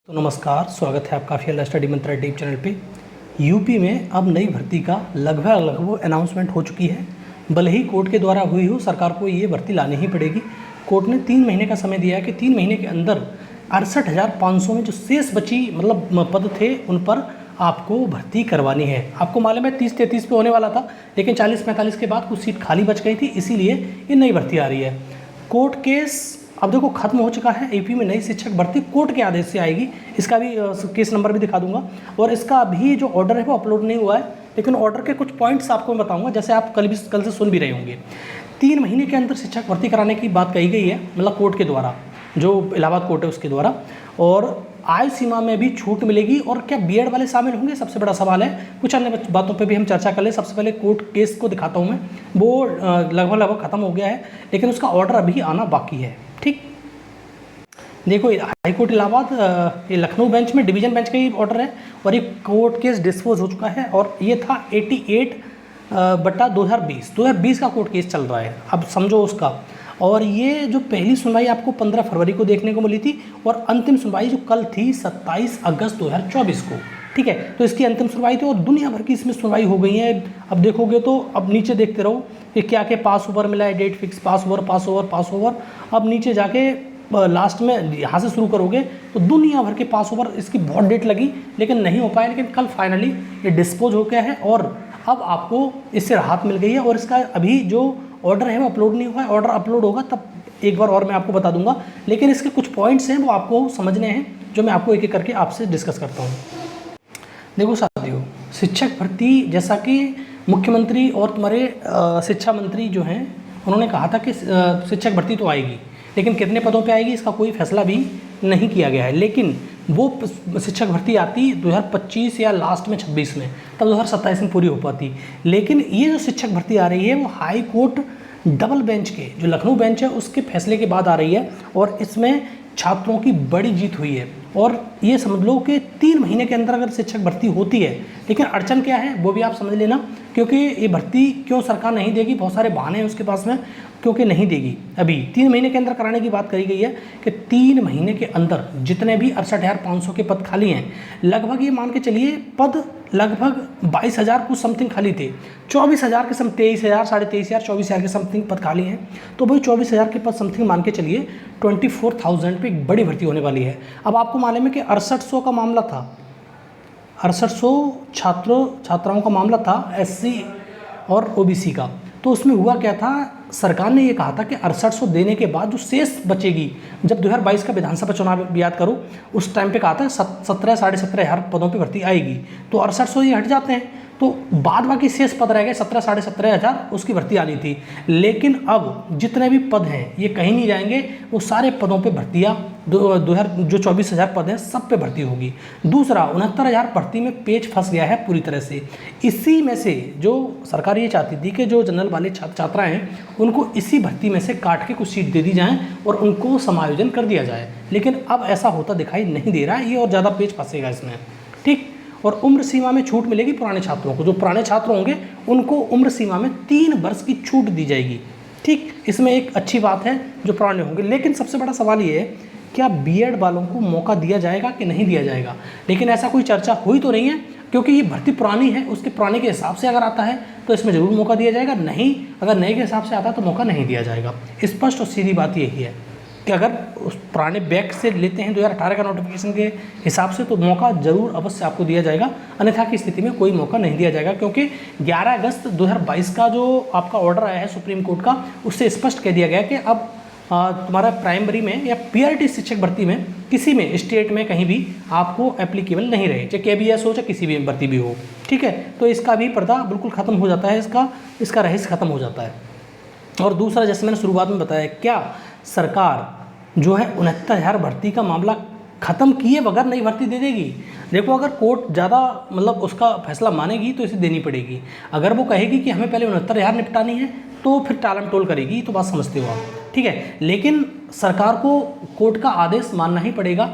तो नमस्कार, स्वागत है आपका फील्ड स्टडी मंत्रा यूट्यूब चैनल पे। यूपी में अब नई भर्ती का लगभग अनाउंसमेंट हो चुकी है। भले ही कोर्ट के द्वारा हुई हो, सरकार को ये भर्ती लानी ही पड़ेगी। कोर्ट ने 3 महीने का समय दिया है कि 3 महीने के अंदर 68,500 में जो शेष बची पद थे उन पर आपको भर्ती करवानी है। आपको मालूम है 30-33 पे होने वाला था, लेकिन 40-45 के बाद कुछ सीट खाली बच गई थी, इसीलिए ये नई भर्ती आ रही है। कोर्ट केस अब देखो खत्म हो चुका है। यूपी में नई शिक्षक भर्ती कोर्ट के आदेश से आएगी। इसका भी केस नंबर भी दिखा दूंगा, और इसका अभी जो ऑर्डर है वो अपलोड नहीं हुआ है, लेकिन ऑर्डर के कुछ पॉइंट्स आपको मैं बताऊंगा, जैसे आप कल से सुन भी रहे होंगे। 3 महीने के अंदर शिक्षक भर्ती कराने की बात कही गई है, मतलब कोर्ट के द्वारा, जो इलाहाबाद कोर्ट है उसके द्वारा। और आयु सीमा में भी छूट मिलेगी। और क्या बीएड वाले शामिल होंगे, सबसे बड़ा सवाल है। कुछ अन्य बातों पे भी हम चर्चा कर लें। सबसे पहले कोर्ट केस को दिखाता हूँ मैं, वो लगभग ख़त्म हो गया है, लेकिन उसका ऑर्डर अभी आना बाकी है। ठीक, देखो हाईकोर्ट इलाहाबाद, ये लखनऊ बेंच में डिवीजन बेंच का ही ऑर्डर है, और ये कोर्ट केस डिस्पोज हो चुका है। और ये था 88/2020 का कोर्ट केस चल रहा है, अब समझो उसका। और ये जो पहली सुनवाई आपको 15 फरवरी को देखने को मिली थी, और अंतिम सुनवाई जो कल थी 27 अगस्त 2024 को। ठीक है, तो इसकी अंतिम सुनवाई थी, और दुनिया भर की इसमें सुनवाई हो गई है। अब देखोगे तो अब नीचे देखते रहो कि क्या क्या पास ओवर मिला है, डेट फिक्स, पास ओवर। अब नीचे जाके लास्ट में यहाँ से शुरू करोगे तो दुनिया भर के पास ओवर, इसकी बहुत डेट लगी लेकिन नहीं हो पाया, लेकिन कल फाइनली ये डिस्पोज हो गया है, और अब आपको इससे राहत मिल गई है। और इसका अभी जो ऑर्डर है वो अपलोड नहीं हुआ है। ऑर्डर अपलोड होगा तब एक बार और मैं आपको बता दूंगा, लेकिन इसके कुछ पॉइंट्स हैं वो आपको समझने हैं, जो मैं आपको एक एक करके आपसे डिस्कस करता हूँ। देखो साथियों, शिक्षक भर्ती, जैसा कि मुख्यमंत्री और तुम्हारे शिक्षा मंत्री जो हैं उन्होंने कहा था कि शिक्षक भर्ती तो आएगी, लेकिन कितने पदों पे आएगी इसका कोई फैसला भी नहीं किया गया है। लेकिन वो शिक्षक भर्ती आती 2025 या लास्ट में 26 में, तब 2027 में पूरी हो पाती। लेकिन ये जो शिक्षक भर्ती आ रही है वो हाई कोर्ट डबल बेंच के, जो लखनऊ बेंच है उसके फैसले के बाद आ रही है, और इसमें छात्रों की बड़ी जीत हुई है। और ये समझ लो कि 3 महीने के अंदर अगर शिक्षक भर्ती होती है, लेकिन अड़चन क्या है वो भी आप समझ लेना, क्योंकि ये भर्ती क्यों सरकार नहीं देगी, बहुत सारे बहाने हैं उसके पास में, क्योंकि नहीं देगी। अभी 3 महीने के अंदर कराने की बात करी गई है कि 3 महीने के अंदर जितने भी 68,500 के पद खाली हैं, लगभग ये मान के चलिए पद लगभग 22,000 कुछ समथिंग खाली थे। 24,000 के 23,000, 23,500, 24,000 के समथिंग पद खाली हैं। तो भाई 24,000 के पद समथिंग मान के चलिए 24,000 पे एक बड़ी भर्ती होने वाली है। अब आपको मालूम है कि 6800 का मामला था, 6800 छात्राओं का मामला था SC और OBC का। तो उसमें हुआ क्या था, सरकार ने ये कहा था कि 6800 देने के बाद जो शेष बचेगी, जब 2022 का विधानसभा चुनाव याद करो, उस टाइम पे कहा था 17 साढ़े 17,000 पदों पे भर्ती आएगी। तो 6800 ये हट जाते हैं, तो बाद बाकी शेष पद रह गए 17 साढ़े 17,000, उसकी भर्ती आनी थी। लेकिन अब जितने भी पद हैं ये कहीं नहीं जाएंगे, वो सारे पदों पे भर्तियाँ जो 24,000 पद हैं सब पे भर्ती होगी। दूसरा, 69,000 भर्ती में पेच फंस गया है पूरी तरह से। इसी में से जो सरकार ये चाहती थी कि जो जनरल वाले छात्राएँ हैं उनको इसी भर्ती में से काट के कुछ सीट दे दी जाएँ और उनको समायोजन कर दिया जाए, लेकिन अब ऐसा होता दिखाई नहीं दे रहा है। ये और ज़्यादा पेच फंसेगा इसमें। ठीक, और उम्र सीमा में छूट मिलेगी पुराने छात्रों को। जो पुराने छात्र होंगे उनको उम्र सीमा में 3 वर्ष की छूट दी जाएगी। ठीक, इसमें एक अच्छी बात है जो पुराने होंगे। लेकिन सबसे बड़ा सवाल ये है, क्या बीएड वालों को मौका दिया जाएगा कि नहीं दिया जाएगा? लेकिन ऐसा कोई चर्चा हुई तो नहीं है, क्योंकि ये भर्ती पुरानी है, उसके पुराने के हिसाब से अगर आता है तो इसमें ज़रूर मौका दिया जाएगा, नहीं अगर नए के हिसाब से आता है तो मौका नहीं दिया जाएगा। स्पष्ट और सीधी बात यही है कि अगर उस पुराने बैच से लेते हैं 2018 का नोटिफिकेशन के हिसाब से, तो मौका जरूर अवश्य आपको दिया जाएगा, अन्यथा की स्थिति में कोई मौका नहीं दिया जाएगा। क्योंकि 11 अगस्त 2022 का जो आपका ऑर्डर आया है सुप्रीम कोर्ट का, उससे स्पष्ट कह दिया गया कि अब तुम्हारा प्राइमरी में या पीआरटी शिक्षक भर्ती में किसी में स्टेट में कहीं भी आपको एप्लीकेबल नहीं रहे, चाहे KBS हो चाहे किसी भी भर्ती भी हो। ठीक है, तो इसका भी पर्दा बिल्कुल ख़त्म हो जाता है, इसका रहस्य ख़त्म हो जाता है। और दूसरा, जैसे मैंने शुरुआत में बताया, क्या सरकार जो है 69,000 भर्ती का मामला ख़त्म किए बगैर नई भर्ती दे देगी? देखो, अगर कोर्ट ज़्यादा मतलब उसका फैसला मानेगी तो इसे देनी पड़ेगी। अगर वो कहेगी कि हमें पहले 69,000 निपटानी है तो फिर टालम टोल करेगी, तो बात समझते हो आप। ठीक है, लेकिन सरकार को कोर्ट का आदेश मानना ही पड़ेगा।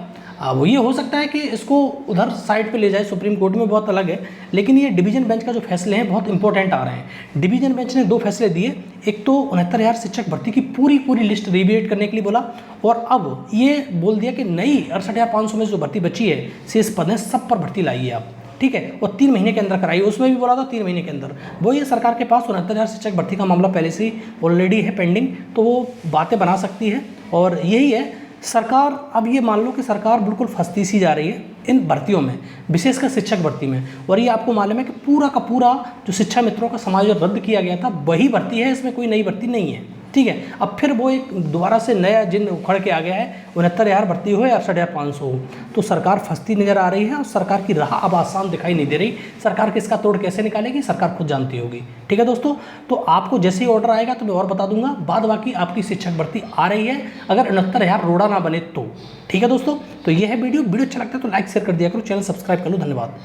वो ये हो सकता है कि इसको उधर साइड पे ले जाए, सुप्रीम कोर्ट में बहुत अलग है, लेकिन ये डिवीजन बेंच का जो फैसले हैं बहुत इंपॉर्टेंट आ रहे हैं। डिवीजन बेंच ने 2 फैसले दिए, एक तो 69,000 शिक्षक भर्ती की पूरी लिस्ट रिविएट करने के लिए बोला, और अब ये बोल दिया कि नई 68,500 में जो भर्ती बची है शेष पद है सब पर भर्ती लाइए आप, ठीक है, और 3 महीने के अंदर कराइए। उसमें भी बोला था 3 महीने के अंदर। वो ये सरकार के पास 69,000 शिक्षक भर्ती का मामला पहले से ही ऑलरेडी है पेंडिंग, तो वो बातें बना सकती है। और यही है सरकार, अब ये मान लो कि सरकार बिल्कुल फंसती सी जा रही है इन भर्तियों में, विशेषकर शिक्षक भर्ती में। और ये आपको मालूम है कि पूरा का पूरा जो शिक्षा मित्रों का समाज रद्द किया गया था वही भर्ती है, इसमें कोई नई भर्ती नहीं है, ठीक है। अब फिर वो एक दोबारा से नया जिन उखड़ के आ गया है, 69,000 भर्ती हो या 68,500 हो, तो सरकार फंसती नजर आ रही है और सरकार की राह अब आसान दिखाई नहीं दे रही। सरकार किसका तोड़ कैसे निकालेगी सरकार खुद जानती होगी, ठीक है दोस्तों। तो आपको जैसे ही ऑर्डर आएगा तो मैं और बता दूंगा, बाद बाकी आपकी शिक्षक भर्ती आ रही है, अगर 69,000 रोड़ा ना बने तो, ठीक है दोस्तों। तो ये है वीडियो अच्छा लगता है तो लाइक शेयर कर दिया करो, चैनल सब्सक्राइब कर लो, धन्यवाद।